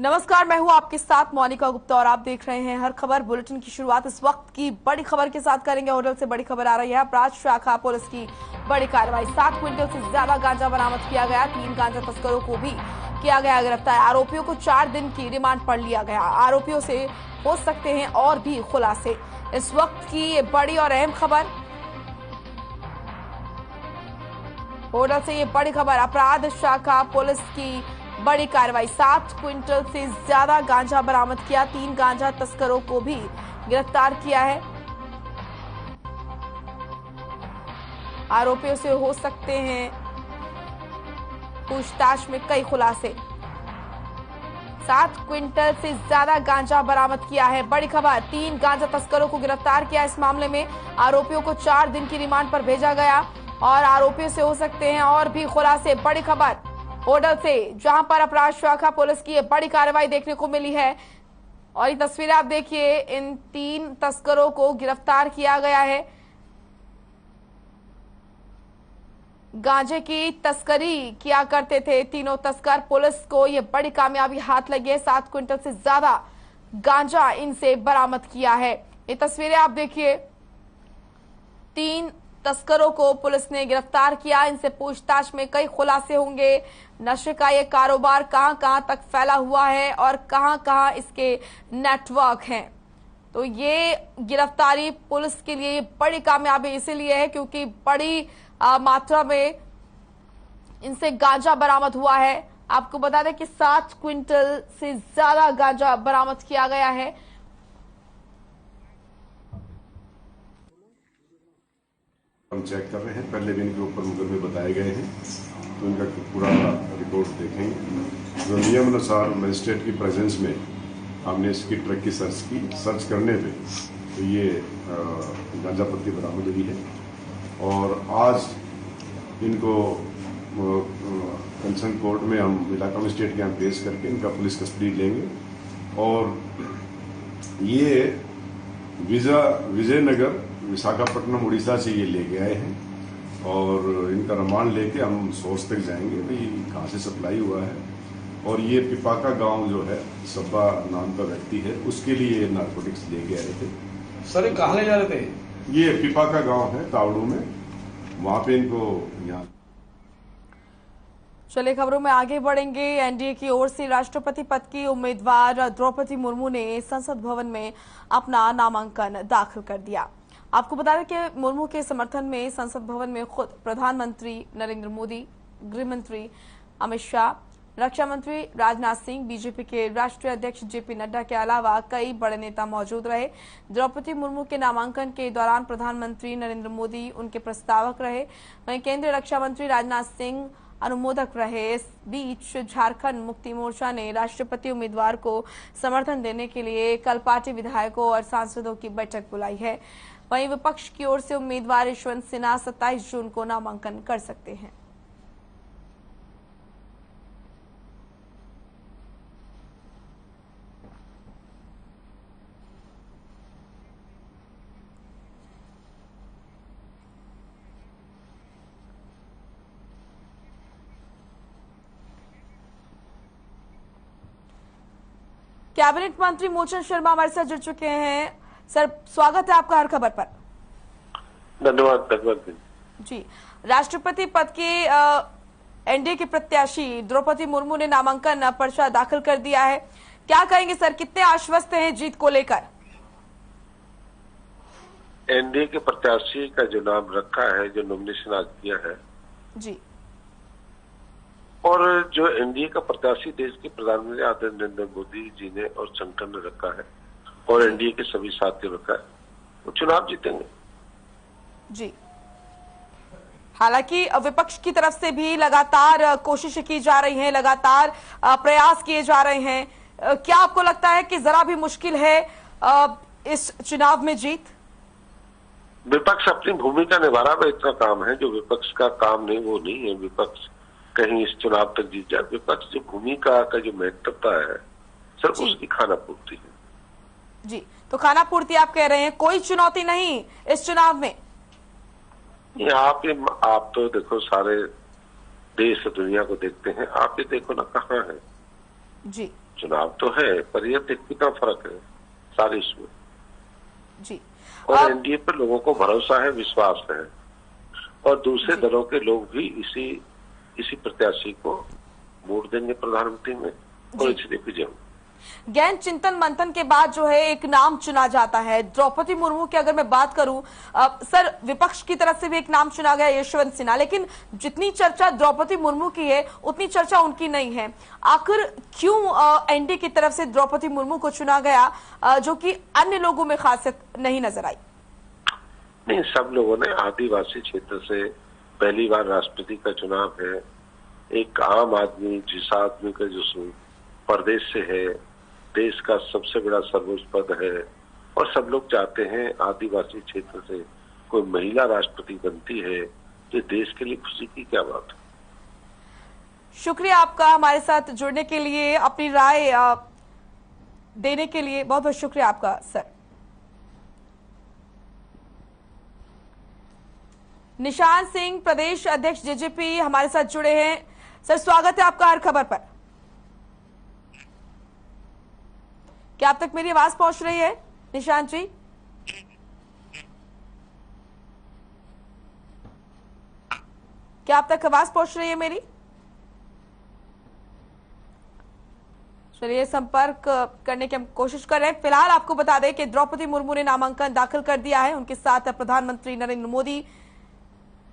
नमस्कार, मैं हूं आपके साथ मोनिका गुप्ता और आप देख रहे हैं हर खबर बुलेटिन की शुरुआत इस वक्त की बड़ी खबर के साथ करेंगे। होटल से बड़ी खबर आ रही है। अपराध शाखा पुलिस की बड़ी कार्रवाई, 7 क्विंटल से ज्यादा गांजा बरामद किया गया। 3 गांजा तस्करों को भी किया गया गिरफ्तार। आरोपियों को 4 दिन की रिमांड पर लिया गया। आरोपियों से हो सकते हैं और भी खुलासे। इस वक्त की ये बड़ी और अहम खबर, होटल से ये बड़ी खबर, अपराध शाखा पुलिस की बड़ी कार्रवाई, 7 क्विंटल से ज्यादा गांजा बरामद किया। 3 गांजा तस्करों को भी गिरफ्तार किया है। आरोपियों से हो सकते हैं पूछताछ में कई खुलासे। 7 क्विंटल से ज्यादा गांजा बरामद किया है। बड़ी खबर, 3 गांजा तस्करों को गिरफ्तार किया। इस मामले में आरोपियों को 4 दिन की रिमांड पर भेजा गया और आरोपियों से हो सकते हैं और भी खुलासे। बड़ी खबर होटल से, जहां पर अपराध शाखा पुलिस की बड़ी कार्रवाई देखने को मिली है और ये तस्वीरें आप देखिए, इन 3 तस्करों को गिरफ्तार किया गया है। गांजे की तस्करी किया करते थे तीनों तस्कर। पुलिस को ये बड़ी कामयाबी हाथ लगी है। 7 क्विंटल से ज्यादा गांजा इनसे बरामद किया है। ये तस्वीरें आप देखिए, 3 तस्करों को पुलिस ने गिरफ्तार किया। इनसे पूछताछ में कई खुलासे होंगे। नशे का ये कारोबार कहां-कहां तक फैला हुआ है और कहां-कहां इसके नेटवर्क हैं। तो ये गिरफ्तारी पुलिस के लिए बड़ी कामयाबी इसीलिए है क्योंकि बड़ी मात्रा में इनसे गांजा बरामद हुआ है। आपको बता दें कि 7 क्विंटल से ज्यादा गांजा बरामद किया गया है। हम चेक कर रहे हैं, पहले भी इनके ऊपर मुकदमे बताए गए हैं तो इनका पूरा रिपोर्ट देखेंगे। जो नियम अनुसार मजिस्ट्रेट की प्रेजेंस में हमने इसकी ट्रक की सर्च करने पे तो ये गांजा पत्ती बरामद हुई है और आज इनको कंसर्न कोर्ट में हम इलाका मजिस्ट्रेट के यहाँ पेश करके इनका पुलिस कस्टडी लेंगे और ये विजयनगर विशाखापट्टनम उड़ीसा से ये लेके आए हैं और इनका रिमांड लेके हम सोर्स तक जाएंगे भाई कहाँ से सप्लाई हुआ है। और ये पिपाका गांव जो है, सब्बा नाम का व्यक्ति है, उसके लिए ये नारकोटिक्स लेके आए थे। सर ये कहाँ ले जा रहे थे? ये पिपाका गांव है तावड़ू में, वहां पे इनको यहाँ। चलिए खबरों में आगे बढ़ेंगे। एनडीए की ओर से राष्ट्रपति पद की उम्मीदवार द्रौपदी मुर्मू ने संसद भवन में अपना नामांकन दाखिल कर दिया। आपको बता दें कि मुर्मू के समर्थन में संसद भवन में खुद प्रधानमंत्री नरेंद्र मोदी, गृह मंत्री अमित शाह, रक्षा मंत्री राजनाथ सिंह, बीजेपी के राष्ट्रीय अध्यक्ष जेपी नड्डा के अलावा कई बड़े नेता मौजूद रहे। द्रौपदी मुर्मू के नामांकन के दौरान प्रधानमंत्री नरेंद्र मोदी उनके प्रस्तावक रहे, वहीं केंद्रीय रक्षा मंत्री राजनाथ सिंह अनुमोदक रहे। इस बीच झारखंड मुक्ति मोर्चा ने राष्ट्रपति उम्मीदवार को समर्थन देने के लिए कल पार्टी विधायकों और सांसदों की बैठक बुलाई है। वहीं विपक्ष की ओर से उम्मीदवार यशवंत सिन्हा 27 जून को नामांकन कर सकते हैं। कैबिनेट मंत्री मूलचंद शर्मा हमारे साथ जुड़ चुके हैं। सर, स्वागत है आपका हर खबर पर। धन्यवाद जी, राष्ट्रपति पद के एनडीए के प्रत्याशी द्रौपदी मुर्मू ने नामांकन पर्चा दाखिल कर दिया है। क्या कहेंगे सर, कितने आश्वस्त हैं जीत को लेकर? एनडीए के प्रत्याशी का जो नाम रखा है, जो नॉमिनेशन आज किया है जी, और जो एनडीए का प्रत्याशी देश के प्रधानमंत्री आदरणीय नरेंद्र मोदी जी ने और संगठन ने रखा है और एनडीए के सभी साथियों ने रखा है, वो चुनाव जीतेंगे। जी, हालांकि विपक्ष की तरफ से भी लगातार कोशिशें की जा रही हैं, लगातार प्रयास किए जा रहे हैं। क्या आपको लगता है कि जरा भी मुश्किल है इस चुनाव में जीत? विपक्ष अपनी भूमिका निभा रहा है, इतना काम है। जो विपक्ष का काम नहीं वो नहीं है विपक्ष कहीं इस चुनाव तक जीत जाए। विपक्ष जो भूमिका का जो महत्वता है सर, उसकी खाना पूर्ति है। जी, तो खाना पूर्ति आप कह रहे हैं, कोई चुनौती नहीं इस चुनाव में? आप तो देखो सारे देश दुनिया को देखते हैं, आप ये देखो ना कहाँ है। जी, चुनाव तो है, पर यह कितना फर्क है 40 में। जी और एनडीए पर लोगों को भरोसा है, विश्वास है, और दूसरे दलों के लोग भी इसी प्रत्याशी को वोट देंगे प्रधानमंत्री में, और इसलिए विजय। गहन चिंतन मंथन के बाद जो है एक नाम चुना जाता है द्रौपदी मुर्मू की। अगर मैं बात करूं सर, विपक्ष की तरफ से भी एक नाम चुना गया यशवंत सिन्हा, लेकिन जितनी चर्चा द्रौपदी मुर्मू की है उतनी चर्चा उनकी नहीं है। आखिर क्यों एनडीए की तरफ से द्रौपदी मुर्मू को चुना गया, जो कि अन्य लोगों में खासियत नहीं नजर आई? नहीं, सब लोगों ने, आदिवासी क्षेत्र से पहली बार राष्ट्रपति का चुनाव है, एक आम आदमी, जिस आदमी का जो प्रदेश से है, देश का सबसे बड़ा सर्वोच्च पद है, और सब लोग चाहते हैं आदिवासी क्षेत्र से कोई महिला राष्ट्रपति बनती है, तो देश के लिए खुशी की क्या बात है। शुक्रिया आपका हमारे साथ जुड़ने के लिए, अपनी राय देने के लिए बहुत बहुत शुक्रिया आपका सर। निशान सिंह, प्रदेश अध्यक्ष जेजेपी, हमारे साथ जुड़े हैं। सर, स्वागत है आपका हर खबर पर। क्या आप तक मेरी आवाज पहुंच रही है निशांत जी? क्या आप तक आवाज पहुंच रही है मेरी? चलिए संपर्क करने की हम कोशिश कर रहे हैं। फिलहाल आपको बता दें कि द्रौपदी मुर्मू ने नामांकन दाखिल कर दिया है। उनके साथ प्रधानमंत्री नरेंद्र मोदी,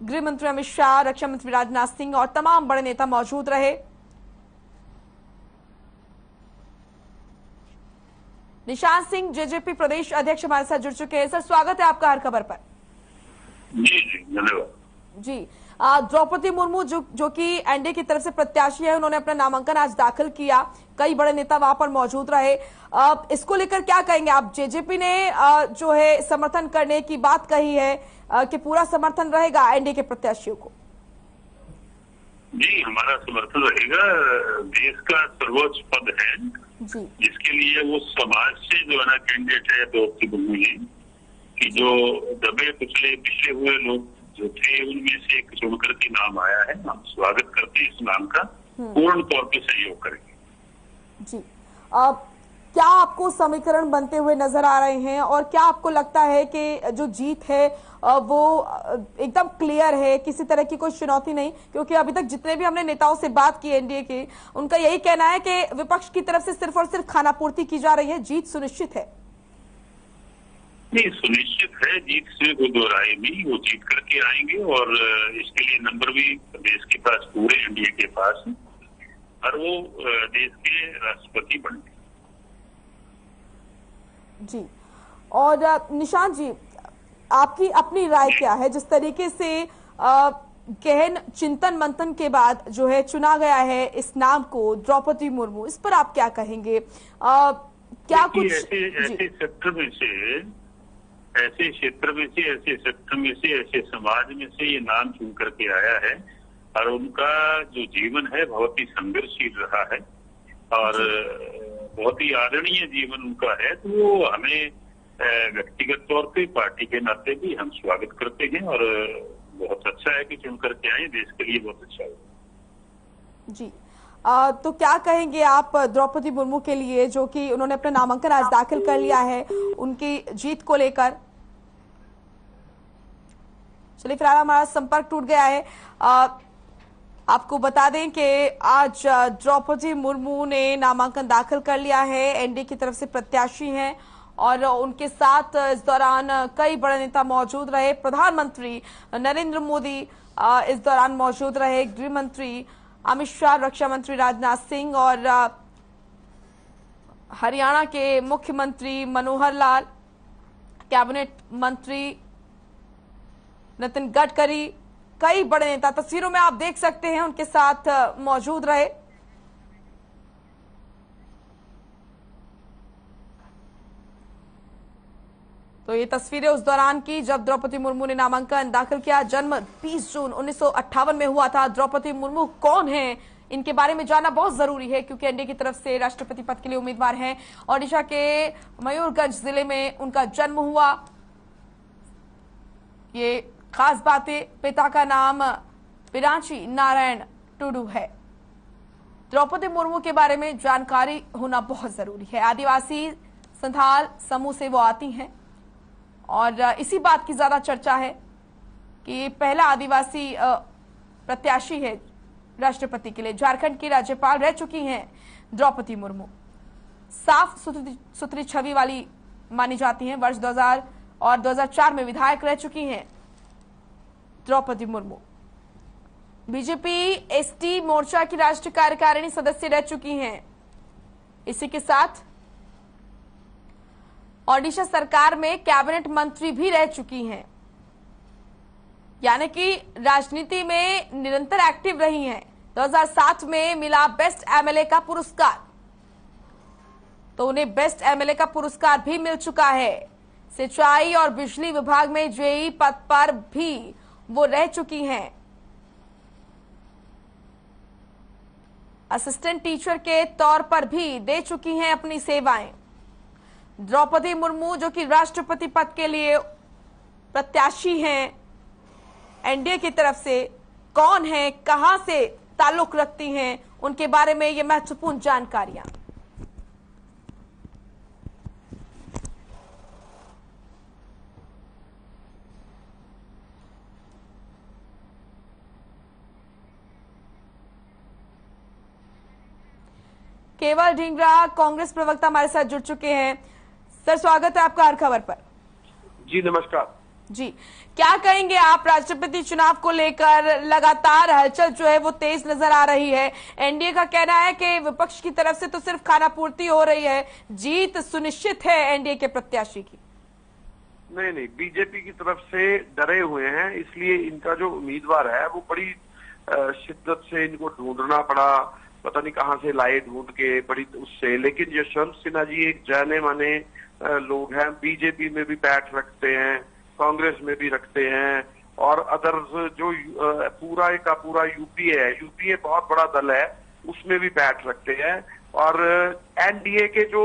गृह मंत्री अमित शाह, रक्षा मंत्री राजनाथ सिंह और तमाम बड़े नेता मौजूद रहे। निशांत सिंह, जेजेपी प्रदेश अध्यक्ष, हमारे साथ जुड़ चुके हैं। सर, स्वागत है आपका हर खबर पर। जी धन्यवाद। जी, द्रौपदी मुर्मू जो कि एनडीए की तरफ से प्रत्याशी है, उन्होंने अपना नामांकन आज दाखिल किया। कई बड़े नेता वहां पर मौजूद रहे। इसको लेकर क्या कहेंगे आप? जेजेपी ने जो है समर्थन करने की बात कही है कि पूरा समर्थन रहेगा एनडीए के प्रत्याशियों को। जी, हमारा समर्थन रहेगा। देश का सर्वोच्च पद है जी, जिसके लिए वो समाज से जो है ना कैंडिडेट है द्रौपदी मुर्मू जी, कि जो दबे पिछले हुए लोग जो थे उनमें से एक चुनकर के नाम आया है। हम स्वागत करते हैं इस नाम का, पूर्ण तौर पर सहयोग करेंगे। जी, क्या आपको समीकरण बनते हुए नजर आ रहे हैं, और क्या आपको लगता है कि जो जीत है वो एकदम क्लियर है, किसी तरह की कोई चुनौती नहीं? क्योंकि अभी तक जितने भी हमने नेताओं से बात की एनडीए की, उनका यही कहना है कि विपक्ष की तरफ से सिर्फ और सिर्फ खानापूर्ति की जा रही है, जीत सुनिश्चित है। नहीं, सुनिश्चित है जीत से कोई दो राय नहीं, वो जीत करके आएंगे, और इसके लिए नंबर भी देश के पास, पूरे एनडीए के पास है, और वो देश के राष्ट्रपति बनेंगे। जी, और निशांत जी, आपकी अपनी राय क्या है? जिस तरीके से गहन चिंतन मंथन के बाद जो है चुना गया है इस नाम को द्रौपदी मुर्मू, इस पर आप क्या कहेंगे? क्या कुछ ऐसे सेक्टर में से, ऐसे समाज में से ये नाम चुन करके आया है, और उनका जो जीवन है बहुत ही संघर्षशील रहा है, और बहुत ही आदरणीय जीवन उनका है। तो वो हमें व्यक्तिगत तौर पे, पार्टी के नाते भी हम स्वागत करते हैं, और बहुत अच्छा है कि चुन करके आए, देश के लिए बहुत अच्छा है। जी, तो क्या कहेंगे आप द्रौपदी मुर्मू के लिए, जो कि उन्होंने अपना नामांकन आज दाखिल कर लिया है, उनकी जीत को लेकर? चलिए, फिलहाल हमारा संपर्क टूट गया है। आपको बता दें कि आज द्रौपदी मुर्मू ने नामांकन दाखिल कर लिया है, एनडीए की तरफ से प्रत्याशी हैं, और उनके साथ इस दौरान कई बड़े नेता मौजूद रहे। प्रधानमंत्री नरेंद्र मोदी इस दौरान मौजूद रहे, गृह मंत्री अमित शाह, रक्षा मंत्री राजनाथ सिंह, और हरियाणा के मुख्यमंत्री मनोहर लाल, कैबिनेट मंत्री नितिन गडकरी, कई बड़े नेता तस्वीरों में आप देख सकते हैं उनके साथ मौजूद रहे। तो ये तस्वीरें उस दौरान की जब द्रौपदी मुर्मू ने नामांकन दाखिल किया। जन्म 20 जून 1958 में हुआ था। द्रौपदी मुर्मू कौन है, इनके बारे में जानना बहुत जरूरी है, क्योंकि एनडीए की तरफ से राष्ट्रपति पद के लिए उम्मीदवार हैं। ओडिशा के मयूरगंज जिले में उनका जन्म हुआ। ये खास बात है, पिता का नाम पिराची नारायण टुडू है। द्रौपदी मुर्मू के बारे में जानकारी होना बहुत जरूरी है। आदिवासी संथाल समूह से वो आती हैं और इसी बात की ज्यादा चर्चा है कि पहला आदिवासी प्रत्याशी है राष्ट्रपति के लिए। झारखंड की राज्यपाल रह चुकी हैं द्रौपदी मुर्मू। साफ सुथरी छवि वाली मानी जाती हैं। वर्ष 2000 और 2004 में विधायक रह चुकी हैं द्रौपदी मुर्मू। बीजेपी एसटी मोर्चा की राष्ट्रीय कार्यकारिणी सदस्य रह चुकी हैं। इसी के साथ ओडिशा सरकार में कैबिनेट मंत्री भी रह चुकी हैं, यानी कि राजनीति में निरंतर एक्टिव रही हैं। 2007 में मिला बेस्ट एमएलए का पुरस्कार, तो उन्हें बेस्ट एमएलए का पुरस्कार भी मिल चुका है। सिंचाई और बिजली विभाग में जेई पद पर भी वो रह चुकी हैं। असिस्टेंट टीचर के तौर पर भी दे चुकी हैं अपनी सेवाएं। द्रौपदी मुर्मू जो कि राष्ट्रपति पद के लिए प्रत्याशी हैं एनडीए की तरफ से, कौन है, कहां से ताल्लुक रखती हैं, उनके बारे में ये महत्वपूर्ण जानकारियां। केवल ढींगरा कांग्रेस प्रवक्ता हमारे साथ जुड़ चुके हैं। सर, स्वागत है आपका हर खबर पर। जी नमस्कार। जी, क्या कहेंगे आप राष्ट्रपति चुनाव को लेकर? लगातार हलचल जो है वो तेज नजर आ रही है। एनडीए का कहना है कि विपक्ष की तरफ से तो सिर्फ खानापूर्ति हो रही है, जीत सुनिश्चित है एनडीए के प्रत्याशी की। नहीं, बीजेपी की तरफ से डरे हुए हैं, इसलिए इनका जो उम्मीदवार है वो बड़ी शिद्दत से इनको ढूंढना पड़ा। पता नहीं कहां से लाए ढूंढ के बड़ी उससे, लेकिन यशवंत सिन्हा जी एक जाने माने लोग हैं। बीजेपी में भी पैठ रखते हैं, कांग्रेस में भी रखते हैं, और अदर्स जो पूरा का पूरा यूपीए बहुत बड़ा दल है, उसमें भी पैठ रखते हैं। और एनडीए के जो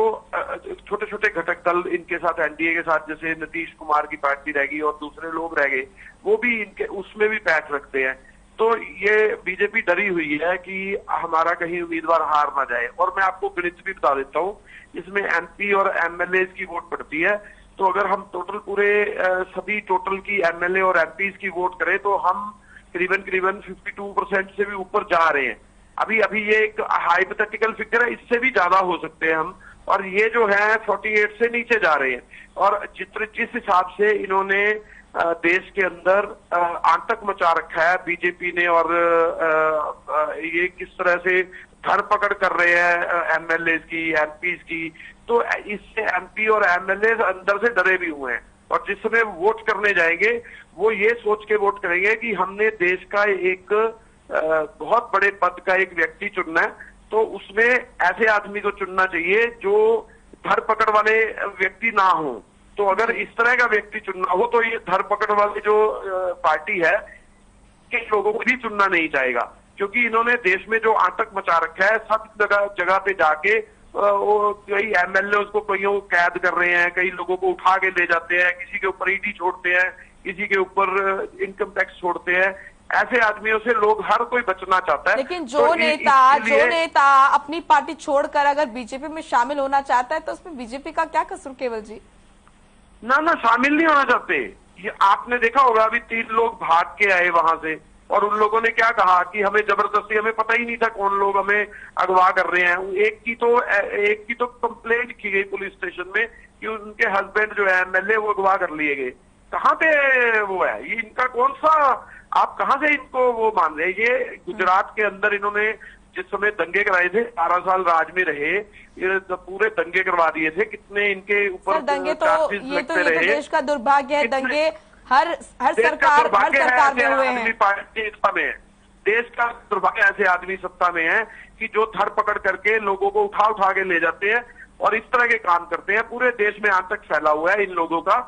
छोटे छोटे घटक दल इनके साथ, एनडीए के साथ, जैसे नीतीश कुमार की पार्टी रहेगी और दूसरे लोग रह गए, वो भी इनके उसमें भी पैठ रखते हैं। तो ये बीजेपी डरी हुई है कि हमारा कहीं उम्मीदवार हार ना जाए। और मैं आपको गणित भी बता देता हूँ, इसमें एमपी और एमएलए की वोट पड़ती है। तो अगर हम टोटल पूरे सभी टोटल की एमएलए और एमपी की वोट करें तो हम करीबन 52% से भी ऊपर जा रहे हैं। अभी ये एक हाइपोथेटिकल फिगर है, इससे भी ज्यादा हो सकते हैं हम। और ये जो है 48 से नीचे जा रहे हैं। और जिस हिसाब से इन्होंने देश के अंदर आतंक मचा रखा है बीजेपी ने, और ये किस तरह से धरपकड़ कर रहे हैं एमएलए की, एमपी की, तो इससे एमपी और एमएलए अंदर से डरे भी हुए हैं। और जिस समय वोट करने जाएंगे वो ये सोच के वोट करेंगे कि हमने देश का एक बहुत बड़े पद का एक व्यक्ति चुनना है, तो उसमें ऐसे आदमी को चुनना चाहिए जो धरपकड़ वाले व्यक्ति ना हो। तो अगर इस तरह का व्यक्ति चुनना हो तो ये धरपकड़ वाली जो पार्टी है के लोगों को भी चुनना नहीं चाहेगा, क्योंकि इन्होंने देश में जो आतंक मचा रखा है, सब जगह पे जाके वो कई एमएलए उसको कईयों कैद कर रहे हैं, कई लोगों को उठा के ले जाते हैं, किसी के ऊपर ईडी छोड़ते हैं, किसी के ऊपर इनकम टैक्स छोड़ते हैं। ऐसे आदमियों से लोग हर कोई बचना चाहता है। लेकिन जो नेता अपनी पार्टी छोड़कर अगर बीजेपी में शामिल होना चाहता है तो उसमें बीजेपी का क्या कसूर? केवल जी ना शामिल नहीं होना चाहते। ये आपने देखा होगा, अभी 3 लोग भाग के आए वहां से, और उन लोगों ने क्या कहा कि हमें जबरदस्ती, हमें पता ही नहीं था कौन लोग हमें अगवा कर रहे हैं। एक की तो कंप्लेंट की गई पुलिस स्टेशन में कि उनके हस्बैंड जो है एमएलए, वो अगवा कर लिए गए। कहाँ पे वो है ये? इनका कौन सा, आप कहाँ से इनको वो मान रहे हैं? ये गुजरात के अंदर इन्होंने जिस समय दंगे कराए थे, 12 साल राज में रहे, ये पूरे दंगे करवा दिए थे। कितने इनके ऊपर दंगे, तो ये तो देश का दुर्भाग्य है। दंगे हर सरकार में हुए हैं। पार्टी सत्ता में है, देश का दुर्भाग्य ऐसे आदमी सत्ता में है कि जो धरपकड़ करके लोगों को उठा के ले जाते हैं और इस तरह के काम करते हैं। पूरे देश में आतंक फैला हुआ है इन लोगों का।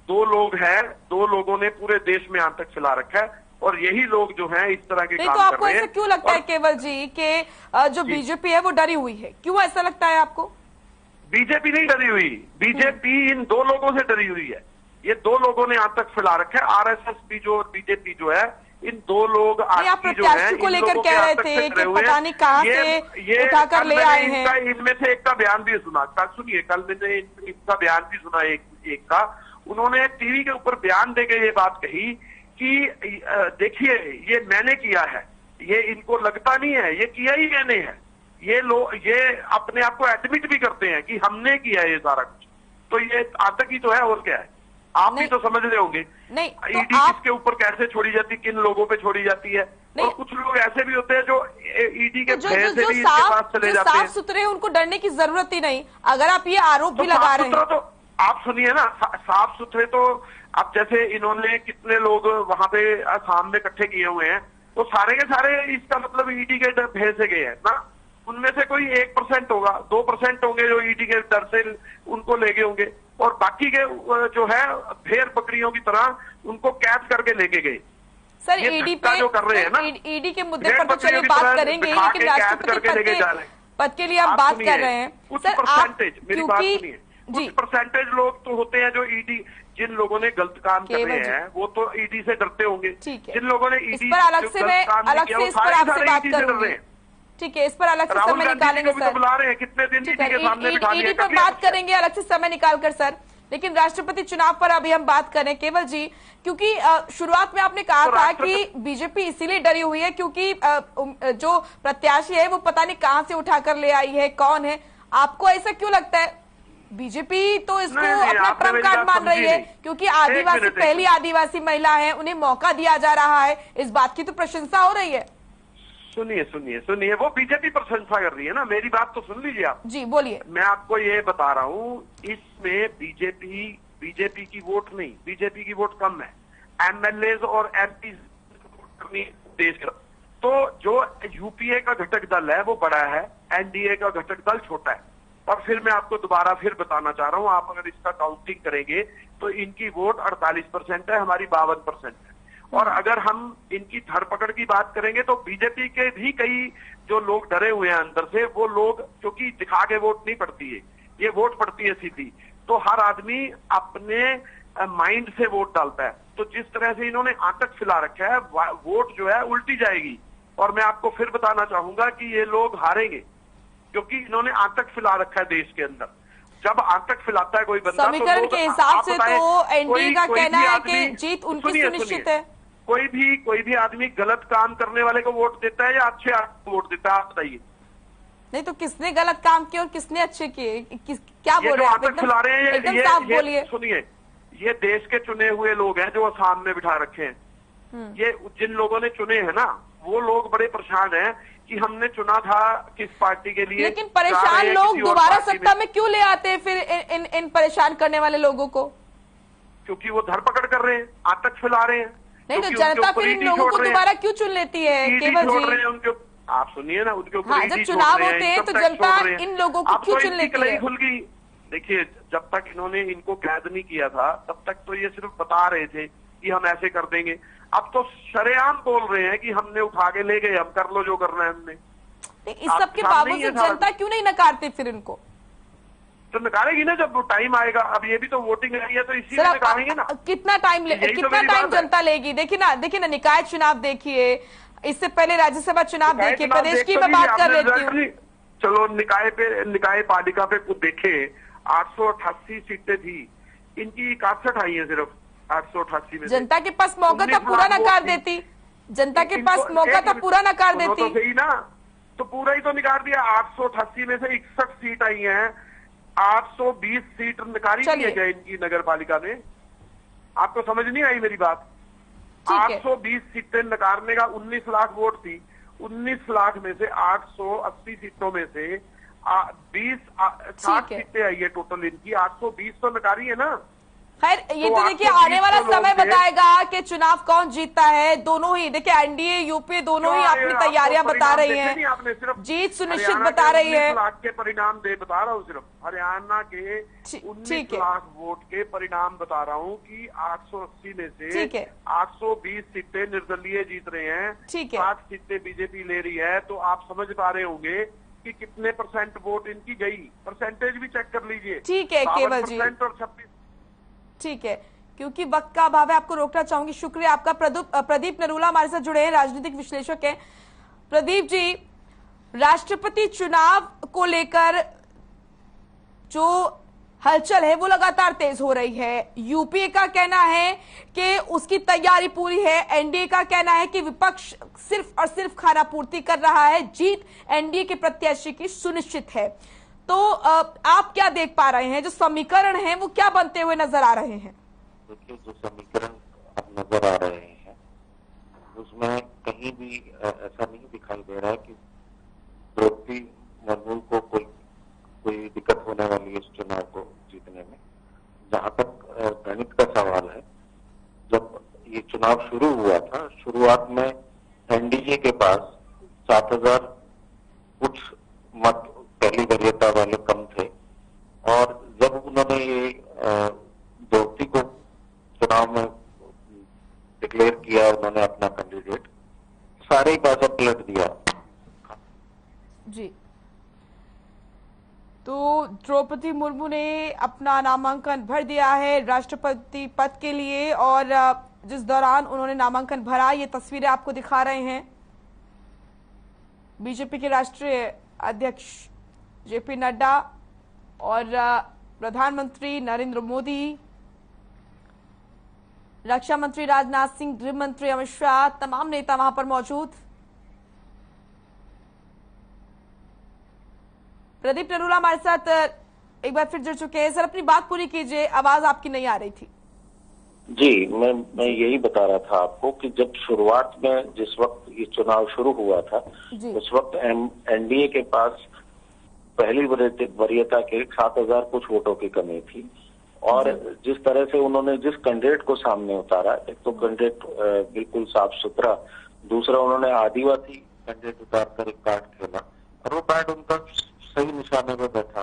2 लोग हैं, 2 लोगों ने पूरे देश में आतंक फैला रखा है, और यही लोग जो हैं इस तरह के काम तो आपको कर रहे हैं। ऐसा क्यों लगता है केवल जी कि जो बीजेपी है वो डरी हुई है? क्यों ऐसा लगता है आपको? बीजेपी नहीं डरी हुई, बीजेपी इन 2 लोगों से डरी हुई है। ये 2 लोगों ने आतंक फैला रखा है। आरएसएस भी जो, बीजेपी जो है, इन दो लोग आप जो है प्रत्याशी को लेकर कह रहे थे कि पता नहीं कहां से उठाकर ले आए हैं। इनमें से एक का बयान भी सुना, कल सुनिए, कल मैंने इनका बयान भी सुना, एक का उन्होंने टीवी के ऊपर बयान देके ये बात कही कि देखिए ये मैंने किया है, ये इनको लगता नहीं है, ये किया ही मैंने है। ये लोग ये अपने आप को एडमिट भी करते हैं कि हमने किया है ये सारा कुछ। तो ये आतंकी तो है, और क्या है, आप भी तो समझ रहे होंगे। नहीं तो ईडी किसके ऊपर कैसे छोड़ी जाती है, किन लोगों पे छोड़ी जाती है। और कुछ लोग ऐसे भी होते हैं जो ईडी के भय से भी इसके पास चले जाते हैं। साफ सुथरे उनको डरने की जरूरत ही नहीं। अगर आप ये आरोप भी लगा रहे हैं तो आप सुनिए ना, साफ सुथरे तो अब जैसे इन्होंने कितने लोग वहां पे आसाम में इकट्ठे किए हुए हैं, तो सारे के सारे इसका मतलब ईडी के भय से गए हैं ना। उनमें से कोई 1% होगा, 2% होंगे जो ईडी के डर से उनको ले गए होंगे, और बाकी के जो है भेड़ बकरियों की तरह उनको कैद करके लेके गए। सर ईडी पे जो कर रहे हैं ना, ईडी के मुद्दे पर तो चलिए बात करेंगे, लेकिन राष्ट्रपति पद के लिए आप बात कर रहे हैं। कुछ परसेंटेज, मेरी बात सुनिए, कुछ परसेंटेज लोग तो होते हैं जो ईडी, जिन लोगों ने गलत काम कर रहे हैं वो तो ईडी से डरते होंगे। जिन लोगों ने ईडी अलग से इस पर आपसे बात करूंगी। ठीक है, इस पर अलग से समय निकालेंगे सर। बुला रहे हैं कितने दिन ईडी के सामने बिठा दिया, ईडी पर बात करेंगे अलग से समय निकाल कर सर। लेकिन राष्ट्रपति चुनाव पर अभी हम बात करें केवल जी, क्योंकि शुरुआत में आपने कहा था कि बीजेपी इसीलिए डरी हुई है क्योंकि जो प्रत्याशी है वो पता नहीं कहां से उठाकर ले आई है, कौन है। आपको ऐसा क्यों लगता है? बीजेपी तो इसको अपना ट्रम्प कार्ड मान रही है क्योंकि आदिवासी पहली आदिवासी महिला है, उन्हें मौका दिया जा रहा है, इस बात की तो प्रशंसा हो रही है। सुनिए, वो बीजेपी प्रशंसा कर रही है ना, मेरी बात तो सुन लीजिए आप। जी बोलिए। मैं आपको ये बता रहा हूँ, इसमें बीजेपी की वोट नहीं, बीजेपी की वोट कम है। एमएलए और एमपी देश का, तो जो यूपीए का घटक दल है वो बड़ा है, एनडीए का घटक दल छोटा है। और फिर मैं आपको दोबारा फिर बताना चाह रहा हूँ, आप अगर इसका काउंटिंग करेंगे तो इनकी वोट 48% है, हमारी 52% है। और अगर हम इनकी धरपकड़ की बात करेंगे तो बीजेपी के भी कई जो लोग डरे हुए हैं अंदर से, वो लोग, क्योंकि दिखा के वोट नहीं पड़ती है, ये वोट पड़ती है सीधी, तो हर आदमी अपने माइंड से वोट डालता है। तो जिस तरह से इन्होंने आतंक फैला रखा है, वोट जो है उल्टी जाएगी। और मैं आपको फिर बताना चाहूंगा कि ये लोग हारेंगे क्योंकि इन्होंने आतंक फैला रखा है देश के अंदर। जब आतंक फैलाता है कोई बंदा, समीकरण के हिसाब से तो एनडीए का कहना है कि जीत उनकी सुनिश्चित है। कोई भी आदमी गलत काम करने वाले को वोट देता है या अच्छे आदमी को वोट देता है, आप बताइए। नहीं तो किसने गलत काम किए और किसने अच्छे किए, क्या बोल रहे हैं? आतंक फैला रहे हैं एकदम साफ बोलिए। सुनिए, ये देश के चुने हुए लोग हैं जो आसाम में बिठा रखे हैं। ये जिन लोगों ने चुने हैं ना, वो लोग बड़े परेशान हैं कि हमने चुना था किस पार्टी के लिए। लेकिन परेशान लोग दोबारा सत्ता में क्यों ले आते हैं फिर इन परेशान करने वाले लोगों को? क्योंकि वो धरपकड़ कर रहे हैं, आतंक फैला रहे हैं। नहीं तो जनता फिर इन लोगों को दोबारा क्यों चुन लेती है? केवल जी आप सुनिए ना, उनके ऊपर जब चुनाव होते हैं तो जनता इन लोगों को क्यों चुन लेती है? खुल गई। देखिए, जब तक इन्होंने इनको कैद नहीं किया था तब तक तो ये सिर्फ बता रहे थे कि हम ऐसे कर देंगे। अब तो शरेआम बोल रहे हैं कि हमने उठा के ले गए, हम कर लो जो करना है हमने। इस सब के बावजूद जनता क्यों नहीं नकारती फिर इनको? तो नकारेगी ना जब टाइम आएगा। अब ये भी तो वोटिंग आई है तो इसी में नकारेंगे ना। कितना टाइम जनता लेगी? देखिए ना निकाय चुनाव देखिए, इससे पहले राज्यसभा चुनाव देखिए, प्रदेश की मैं बात कर लेती हूँ। चलो निकाय पालिका पे देखे, 888 सीटें थी, इनकी 61 आई है सिर्फ 888 में। जनता के पास मौका था पूरा नकार देती, जनता के पास मौका था पूरा नकार देती। तो सही ना, तो पूरा ही तो नकार दिया। 888 में से 61 सीट आई है, 820 सीट नकारी दी है इनकी नगर पालिका में। आपको समझ नहीं आई मेरी बात? 820 सीटें नकारने का 19 लाख वोट थी, 19 लाख में से 880 सीटों में से 60 सीटें आई है टोटल इनकी। 820 तो नकारी है ना। खैर ये तो देखिए आने वाला समय बताएगा कि चुनाव कौन जीतता है। दोनों ही देखिए एनडीए यूपी दोनों ही अपनी तैयारियां बता रही हैं, जीत सुनिश्चित बता रही है। 19 लाख के परिणाम बता रहा हूँ, सिर्फ हरियाणा के 19 लाख वोट के परिणाम बता रहा हूँ कि 880 में से 820 सीटें निर्दलीय जीत रहे हैं, 60 सीटें बीजेपी ले रही है। तो आप समझ पा रहे होंगे कि कितने % वोट इनकी गई। परसेंटेज भी चेक कर लीजिए। ठीक है केवल जी, और 26। ठीक है क्योंकि वक्त का अभाव है, आपको रोकना चाहूंगी। शुक्रिया आपका। प्रदीप नरूला हमारे साथ जुड़े हैं, राजनीतिक विश्लेषक हैं। प्रदीप जी, राष्ट्रपति चुनाव को लेकर जो हलचल है वो लगातार तेज हो रही है। यूपीए का कहना है कि उसकी तैयारी पूरी है, एनडीए का कहना है कि विपक्ष सिर्फ और सिर्फ खाना पूर्ति कर रहा है, जीत एनडीए के प्रत्याशी की सुनिश्चित है। तो आप क्या देख पा रहे हैं, जो समीकरण हैं वो क्या बनते हुए नजर आ रहे हैं? देखिए, जो समीकरण अब नजर आ रहे हैं उसमें कहीं भी ऐसा नहीं दिखाई दे रहा है कि द्रौपदी मुर्मू को कोई दिक्कत होने वाली है इस चुनाव को जीतने में। जहां तक गणित का सवाल है, जब ये चुनाव शुरू हुआ था, शुरुआत में एनडीए के पास 7,000 कुछ मत पहली वरीयता वाले कम थे, और जब उन्होंने ये द्रौपदी को चुनाव में डिक्लेयर किया, उन्होंने अपना कैंडिडेट, सारे ही बातें पलट दिया जी। तो द्रौपदी मुर्मू ने अपना नामांकन भर दिया है राष्ट्रपति पद के लिए, और जिस दौरान उन्होंने नामांकन भरा, ये तस्वीरें आपको दिखा रहे हैं। बीजेपी के राष्ट्रीय अध्यक्ष जेपी नड्डा और प्रधानमंत्री नरेंद्र मोदी, रक्षा मंत्री राजनाथ सिंह, गृह मंत्री अमित शाह, तमाम नेता वहां पर मौजूद। प्रदीप नरूला हमारे साथ एक बार फिर जुड़ चुके हैं। सर, अपनी बात पूरी कीजिए, आवाज आपकी नहीं आ रही थी। जी, मैं यही बता रहा था आपको कि जब शुरुआत में जिस वक्त ये चुनाव शुरू हुआ था, उस वक्त एनडीए के पास पहली वरीयता के 7,000 कुछ वोटों की कमी थी, और जिस तरह से उन्होंने जिस कैंडिडेट को सामने उतारा, एक तो कैंडिडेट बिल्कुल साफ सुथरा, दूसरा उन्होंने आदिवासी कैंडिडेट उतारकर एक कार्ड खेला, और वो कार्ड उनका सही निशाने में बैठा।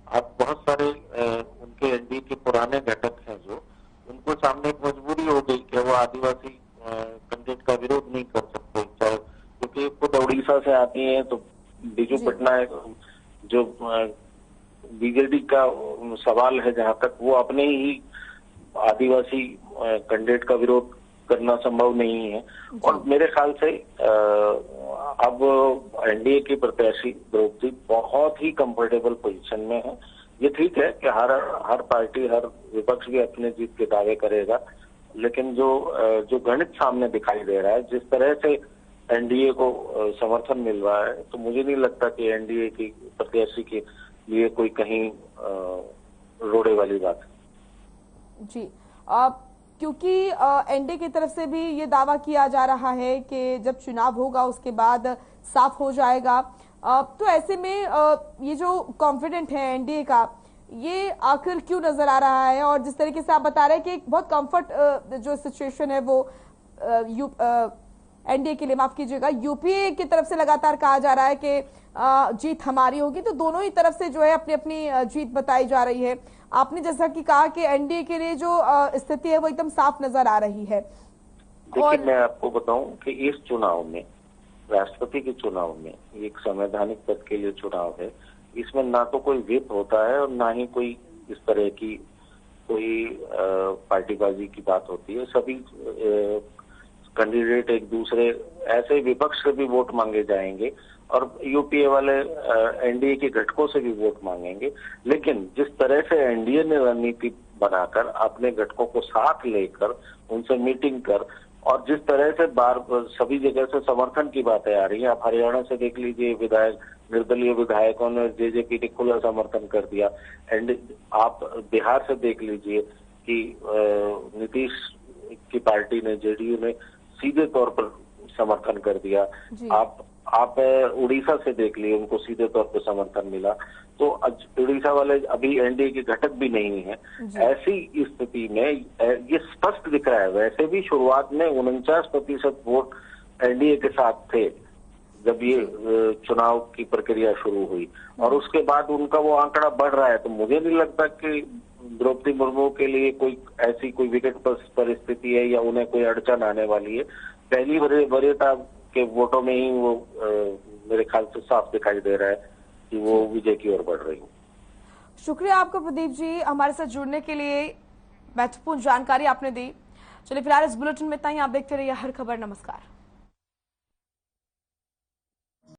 अब बहुत सारे उनके एनडीए के पुराने घटक हैं जो, उनको सामने एक मजबूरी हो गई कि वो आदिवासी कैंडिडेट का विरोध नहीं कर सकते, चाहे क्योंकि खुद उड़ीसा से आती हैं, तो बीजू पटनायक जो बीजेडी का सवाल है, जहां तक वो अपने ही आदिवासी कैंडिडेट का विरोध करना संभव नहीं है। और मेरे ख्याल से अब एनडीए की प्रत्याशी द्रौपदी बहुत ही कंफर्टेबल पोजीशन में है। ये ठीक है कि हर पार्टी, हर विपक्ष भी अपने जीत के दावे करेगा, लेकिन जो गणित सामने दिखाई दे रहा है, जिस तरह से एनडीए को समर्थन मिल रहा है, तो मुझे नहीं लगता कि एनडीए की प्रत्याशी के लिए कोई कहीं रोड़े वाली बात है। जी, क्योंकि एनडीए की तरफ से भी ये दावा किया जा रहा है कि जब चुनाव होगा उसके बाद साफ हो जाएगा, तो ऐसे में ये जो कॉन्फिडेंट है एनडीए का, ये आखिर क्यों नजर आ रहा है? और जिस तरीके से आप बता रहे हैं कि एक बहुत कंफर्ट जो सिचुएशन है वो एनडीए के लिए, माफ कीजिएगा, यूपीए की तरफ से लगातार कहा जा रहा है कि जीत हमारी होगी, तो दोनों ही तरफ से जो है अपनी अपनी जीत बताई जा रही है। आपने जैसा कि कहा कि एनडीए के लिए जो स्थिति है वो एकदम साफ नजर आ रही है। देखिए, मैं आपको बताऊं कि इस चुनाव में, राष्ट्रपति के चुनाव में, एक संवैधानिक पद के लिए चुनाव है, इसमें ना तो कोई व्हिप होता है और ना ही कोई इस तरह की कोई पार्टीबाजी की बात होती है। सभी कैंडिडेट एक दूसरे, ऐसे विपक्ष से भी वोट मांगे जाएंगे और यूपीए वाले एनडीए के घटकों से भी वोट मांगेंगे। लेकिन जिस तरह से एनडीए ने रणनीति बनाकर अपने घटकों को साथ लेकर उनसे मीटिंग कर, और जिस तरह से सभी जगह से समर्थन की बातें आ रही है, आप हरियाणा से देख लीजिए, निर्दलीय विधायकों ने जेजेपी ने खुला समर्थन कर दिया, एंड आप बिहार से देख लीजिए कि नीतीश की पार्टी ने, जेडीयू ने सीधे तौर पर समर्थन कर दिया। आप उड़ीसा से देख लिए, उनको सीधे तौर पर समर्थन मिला। तो उड़ीसा वाले अभी एनडीए के घटक भी नहीं है। ऐसी स्थिति में ये स्पष्ट दिख रहा है। वैसे भी शुरुआत में 49% वोट एनडीए के साथ थे जब ये चुनाव की प्रक्रिया शुरू हुई, और उसके बाद उनका वो आंकड़ा बढ़ रहा है। तो मुझे नहीं लगता कि द्रौपदी मुर्मू के लिए कोई विकट परिस्थिति है या उन्हें कोई अड़चन आने वाली है। पहली वरीयता के वोटों में ही वो मेरे ख्याल से साफ दिखाई दे रहा है कि वो विजय की ओर बढ़ रही है। शुक्रिया आपका प्रदीप जी, हमारे साथ जुड़ने के लिए। महत्वपूर्ण जानकारी आपने दी। चलिए फिलहाल इस बुलेटिन में इतना ही। आप देखते रहिए हर खबर। नमस्कार।